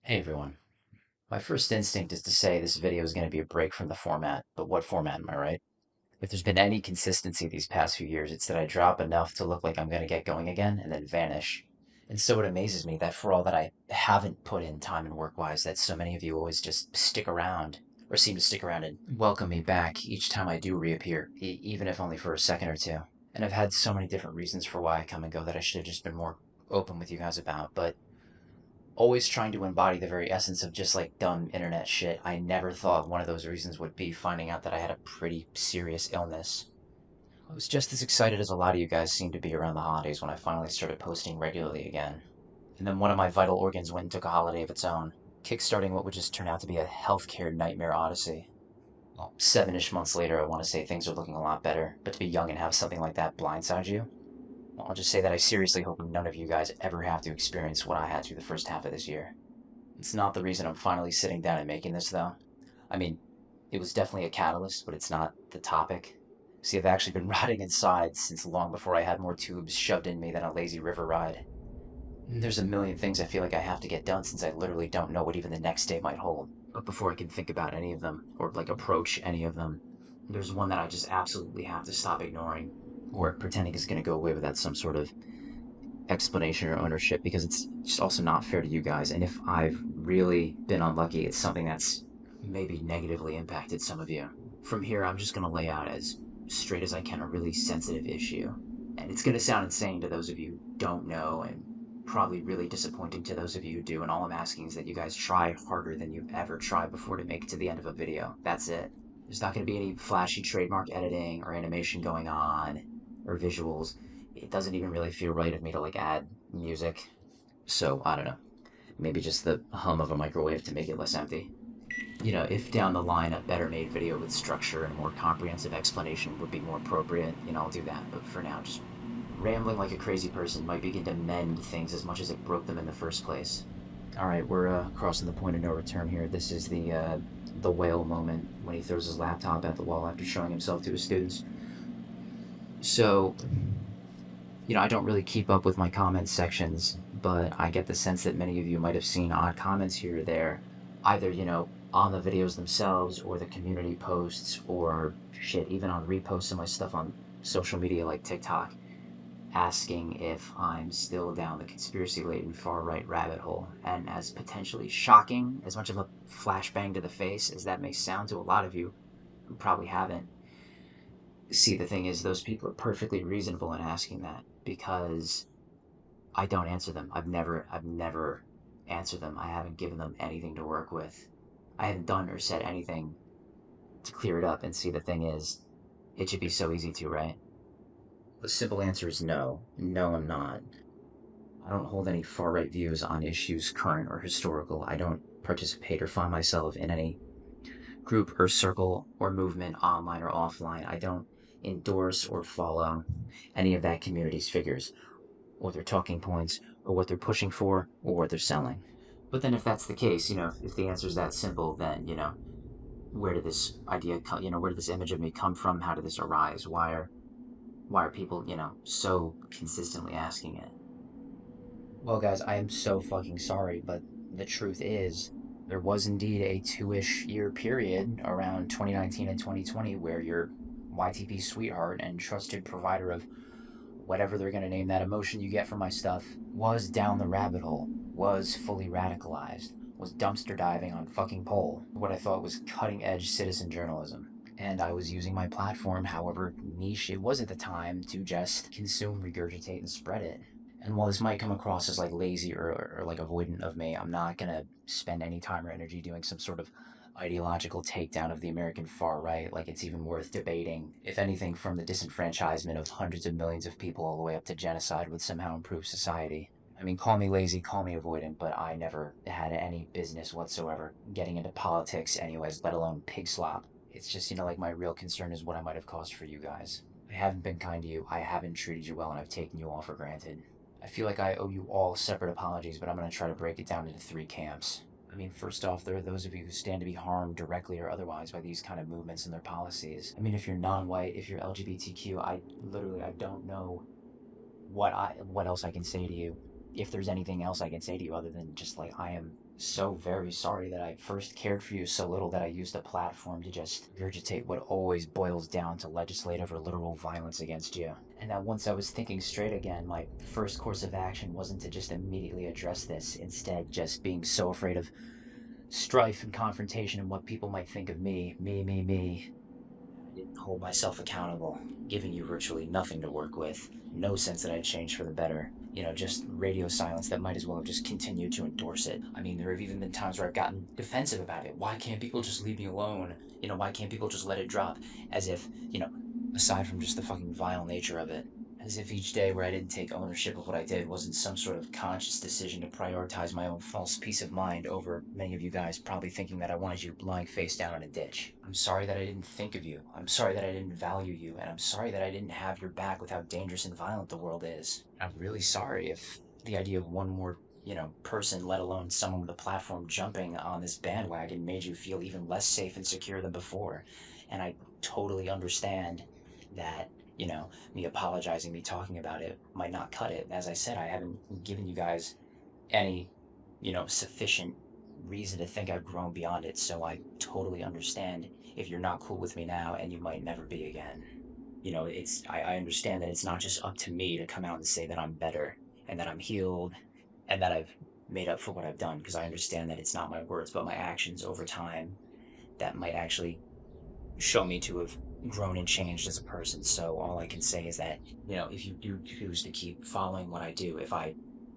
Hey everyone. My first instinct is to say this video is going to be a break from the format, but what format am I, right? If there's been any consistency these past few years, it's that I drop enough to look like I'm going to get going again and then vanish. And so it amazes me that for all that I haven't put in time and work-wise, that so many of you always just stick around, or seem to stick around and welcome me back each time I do reappear, even if only for a second or two. And I've had so many different reasons for why I come and go that I should have just been more open with you guys about, but always trying to embody the very essence of just like dumb internet shit. I never thought one of those reasons would be finding out that I had a pretty serious illness. I was just as excited as a lot of you guys seemed to be around the holidays when I finally started posting regularly again. And then one of my vital organs went and took a holiday of its own, kickstarting what would just turn out to be a healthcare nightmare odyssey. Well, 7-ish months later, I want to say things are looking a lot better, but to be young and have something like that blindside you, well, I'll just say that I seriously hope none of you guys ever have to experience what I had through the first half of this year. It's not the reason I'm finally sitting down and making this, though. I mean, it was definitely a catalyst, but it's not the topic. See, I've actually been rotting inside since long before I had more tubes shoved in me than a lazy river ride. There's a million things I feel like I have to get done since I literally don't know what even the next day might hold. But before I can think about any of them, or like approach any of them, there's one that I just absolutely have to stop ignoring, or pretending is going to go away without some sort of explanation or ownership, because it's just also not fair to you guys. And if I've really been unlucky, it's something that's maybe negatively impacted some of you. From here, I'm just going to lay out as straight as I can a really sensitive issue. And it's going to sound insane to those of you who don't know, and probably really disappointing to those of you who do. And all I'm asking is that you guys try harder than you've ever tried before to make it to the end of a video. That's it. There's not going to be any flashy trademark editing or animation going on or visuals. It doesn't even really feel right of me to like add music. So I don't know. Maybe just the hum of a microwave to make it less empty. If down the line a better made video with structure and a more comprehensive explanation would be more appropriate, I'll do that. But for now, just rambling like a crazy person might begin to mend things as much as it broke them in the first place. Alright, we're crossing the point of no return here. This is the whale moment when he throws his laptop at the wall after showing himself to his students. So, I don't really keep up with my comment sections, but I get the sense that many of you might have seen odd comments here or there, either, on the videos themselves or the community posts or shit, even on reposts of my stuff on social media like TikTok, asking if I'm still down the conspiracy-laden far-right rabbit hole. And as potentially shocking, as much of a flashbang to the face as that may sound to a lot of you who probably haven't, see, the thing is, those people are perfectly reasonable in asking that because I don't answer them. I've never answered them. I haven't given them anything to work with. I haven't done or said anything to clear it up. And see, the thing is, it should be so easy to, right? The simple answer is no. No, I'm not. I don't hold any far right views on issues current or historical. I don't participate or find myself in any group or circle or movement, online or offline. I don't endorse or follow any of that community's figures, or their talking points, or what they're pushing for, or what they're selling. But then if that's the case, if the answer is that simple, then, where did this idea come, where did this image of me come from? How did this arise? Why are people, so consistently asking it? Well, guys, I am so fucking sorry, but the truth is, there was indeed a 2-ish year period around 2019 and 2020 where your YTP sweetheart and trusted provider of whatever they're gonna name that emotion you get from my stuff was down the rabbit hole, was fully radicalized, was dumpster diving on fucking Pole, what I thought was cutting edge citizen journalism. And I was using my platform, however niche it was at the time, to just consume, regurgitate, and spread it. And while this might come across as like lazy or like avoidant of me, I'm not gonna spend any time or energy doing some sort of ideological takedown of the American far right like it's even worth debating. If anything, from the disenfranchisement of hundreds of millions of people all the way up to genocide would somehow improve society. I mean, call me lazy, call me avoidant, but I never had any business whatsoever getting into politics anyways, let alone pig slop. It's just, like my real concern is what I might have caused for you guys. I haven't been kind to you, I haven't treated you well, and I've taken you all for granted. I feel like I owe you all separate apologies, but I'm going to try to break it down into 3 camps. I mean, first off, there are those of you who stand to be harmed directly or otherwise by these kind of movements and their policies. I mean, if you're non-white, if you're LGBTQ, I don't know what else I can say to you. if there's anything else I can say to you other than just like, I am so very sorry that I first cared for you so little that I used a platform to just regurgitate what always boils down to legislative or literal violence against you. And that once I was thinking straight again, my first course of action wasn't to just immediately address this, instead, just being so afraid of strife and confrontation and what people might think of me. I didn't hold myself accountable, giving you virtually nothing to work with, no sense that I'd changed for the better. Just radio silence that might as well have just continued to endorse it. I mean, there have even been times where I've gotten defensive about it. Why can't people just leave me alone? Why can't people just let it drop? As if, aside from just the fucking vile nature of it, as if each day where I didn't take ownership of what I did wasn't some sort of conscious decision to prioritize my own false peace of mind over many of you guys probably thinking that I wanted you lying face down in a ditch. I'm sorry that I didn't think of you. I'm sorry that I didn't value you. And I'm sorry that I didn't have your back with how dangerous and violent the world is. I'm really sorry if the idea of one more person, let alone someone with a platform jumping on this bandwagon made you feel even less safe and secure than before. And I totally understand that, me apologizing, me talking about it might not cut it. As I said, I haven't given you guys any, sufficient reason to think I've grown beyond it. So I totally understand if you're not cool with me now and you might never be again. I understand that it's not just up to me to come out and say that I'm better and that I'm healed and that I've made up for what I've done, because I understand that it's not my words, but my actions over time that might actually show me to have grown and changed as a person. So all I can say is that, if you do choose to keep following what I do, if I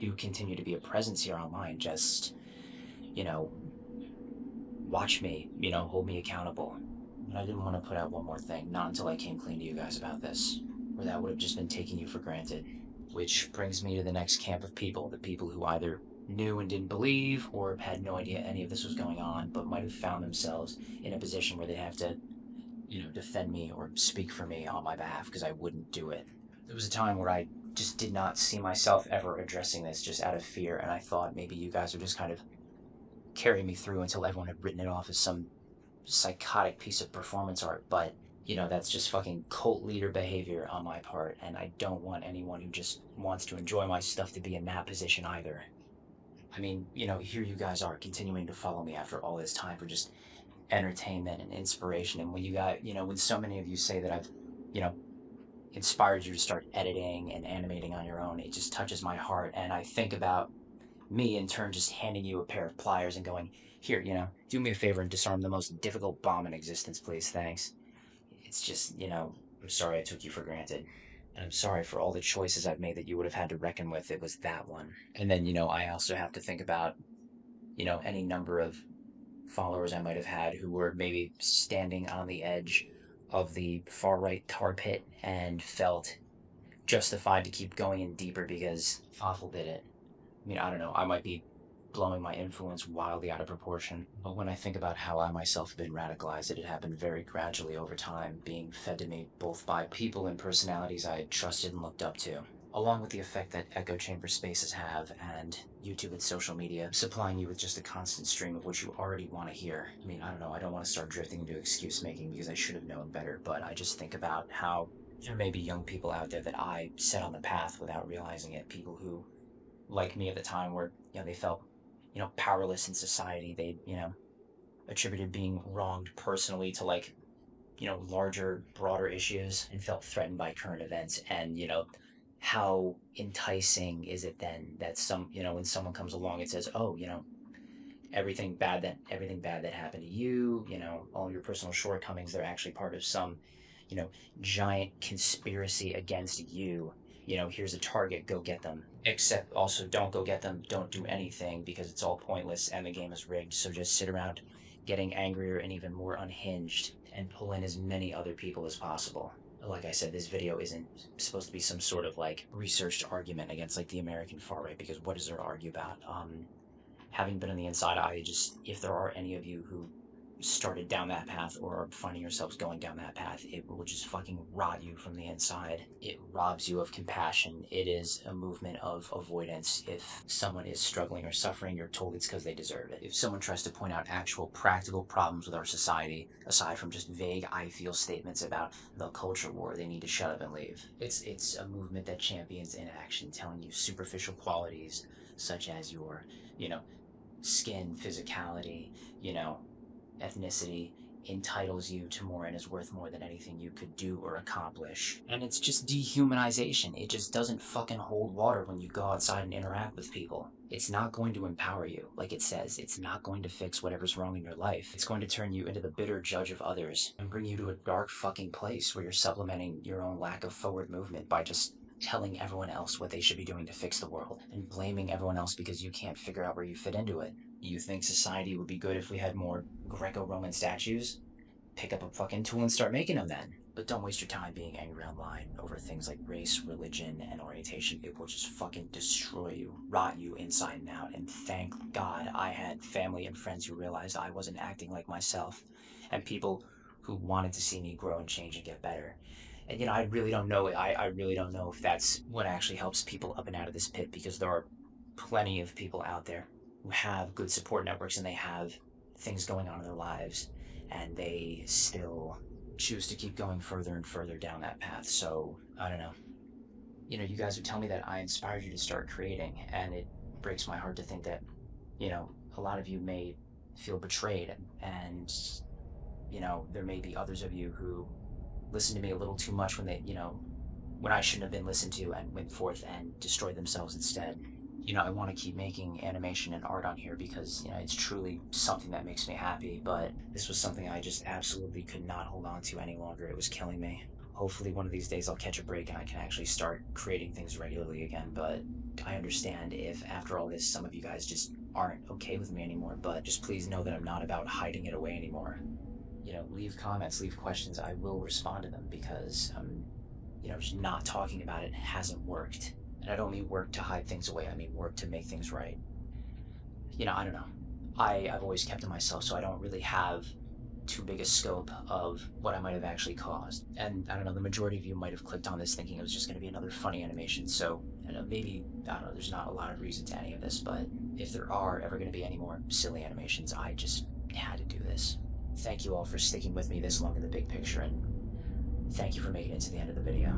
do continue to be a presence here online, just, you know, watch me, hold me accountable. And I didn't want to put out one more thing, not until I came clean to you guys about this, or that would have just been taking you for granted. Which brings me to the next camp of people, the people who either knew and didn't believe, or had no idea any of this was going on, but might have found themselves in a position where they have to defend me or speak for me on my behalf because I wouldn't do it. There was a time where I just did not see myself ever addressing this just out of fear, and I thought maybe you guys would just kind of carry me through until everyone had written it off as some psychotic piece of performance art, but that's just fucking cult leader behavior on my part, and I don't want anyone who just wants to enjoy my stuff to be in that position either. I mean, here you guys are continuing to follow me after all this time for just entertainment and inspiration. And when you got, when so many of you say that I've, you know, inspired you to start editing and animating on your own, it just touches my heart. And I think about me in turn just handing you a pair of pliers and going, here, do me a favor and disarm the most difficult bomb in existence, please. Thanks. It's just, I'm sorry I took you for granted. And I'm sorry for all the choices I've made that you would have had to reckon with. It was that one. And then, I also have to think about, any number of followers I might have had who were maybe standing on the edge of the far right tar pit and felt justified to keep going in deeper because Fawful did it. I mean, I don't know. I might be blowing my influence wildly out of proportion, but when I think about how I myself have been radicalized, it had happened very gradually over time, being fed to me both by people and personalities I had trusted and looked up to, along with the effect that echo chamber spaces have and YouTube and social media supplying you with just a constant stream of what you already want to hear. I mean, I don't know. I don't want to start drifting into excuse making because I should have known better, but I just think about how there may be young people out there that I set on the path without realizing it. People who, like me at the time, were, they felt, powerless in society. They, attributed being wronged personally to like, larger, broader issues and felt threatened by current events. And, how enticing is it then that when someone comes along and says, oh, everything bad that happened to you, all your personal shortcomings, they're actually part of some, you know, giant conspiracy against you. Here's a target, go get them. Except also don't go get them, don't do anything because it's all pointless and the game is rigged. So just sit around getting angrier and even more unhinged and pull in as many other people as possible. Like I said, this video isn't supposed to be some sort of like researched argument against like the American far right, because what is there to argue about? Having been on the inside, if there are any of you who started down that path or are finding yourselves going down that path, it will just fucking rot you from the inside. It robs you of compassion. It is a movement of avoidance. If someone is struggling or suffering, you're told it's because they deserve it. If someone tries to point out actual practical problems with our society, aside from just vague I feel statements about the culture war, they need to shut up and leave. It's a movement that champions inaction, telling you superficial qualities such as your, you know, skin, physicality, you know, ethnicity entitles you to more and is worth more than anything you could do or accomplish. And it's just dehumanization. It just doesn't fucking hold water when you go outside and interact with people. It's not going to empower you, like it says. It's not going to fix whatever's wrong in your life. It's going to turn you into the bitter judge of others and bring you to a dark fucking place where you're supplementing your own lack of forward movement by just telling everyone else what they should be doing to fix the world and blaming everyone else because you can't figure out where you fit into it. You think society would be good if we had more Greco-Roman statues? Pick up a fucking tool and start making them then. But don't waste your time being angry online over things like race, religion, and orientation. It will just fucking destroy you, rot you inside and out. And thank God I had family and friends who realized I wasn't acting like myself, and people who wanted to see me grow and change and get better. And I really don't know. I really don't know if that's what actually helps people up and out of this pit, because there are plenty of people out there who have good support networks and they have things going on in their lives, and they still choose to keep going further and further down that path. So I don't know. You guys would tell me that I inspired you to start creating, and it breaks my heart to think that a lot of you may feel betrayed, and there may be others of you who listened to me a little too much when when I shouldn't have been listened to, and went forth and destroyed themselves instead. I want to keep making animation and art on here because, it's truly something that makes me happy, but this was something I just absolutely could not hold on to any longer. It was killing me. Hopefully one of these days I'll catch a break and I can actually start creating things regularly again, but I understand if after all this some of you guys just aren't okay with me anymore, but just please know that I'm not about hiding it away anymore. Leave comments, leave questions. I will respond to them because just not talking about it hasn't worked. And I don't mean work to hide things away, I mean work to make things right. I don't know. I've always kept to myself, so I don't really have too big a scope of what I might have actually caused. And I don't know, the majority of you might have clicked on this thinking it was just going to be another funny animation, so maybe, I don't know, there's not a lot of reason to any of this, but if there are ever going to be any more silly animations, I just had to do this. Thank you all for sticking with me this long in the big picture, and thank you for making it to the end of the video.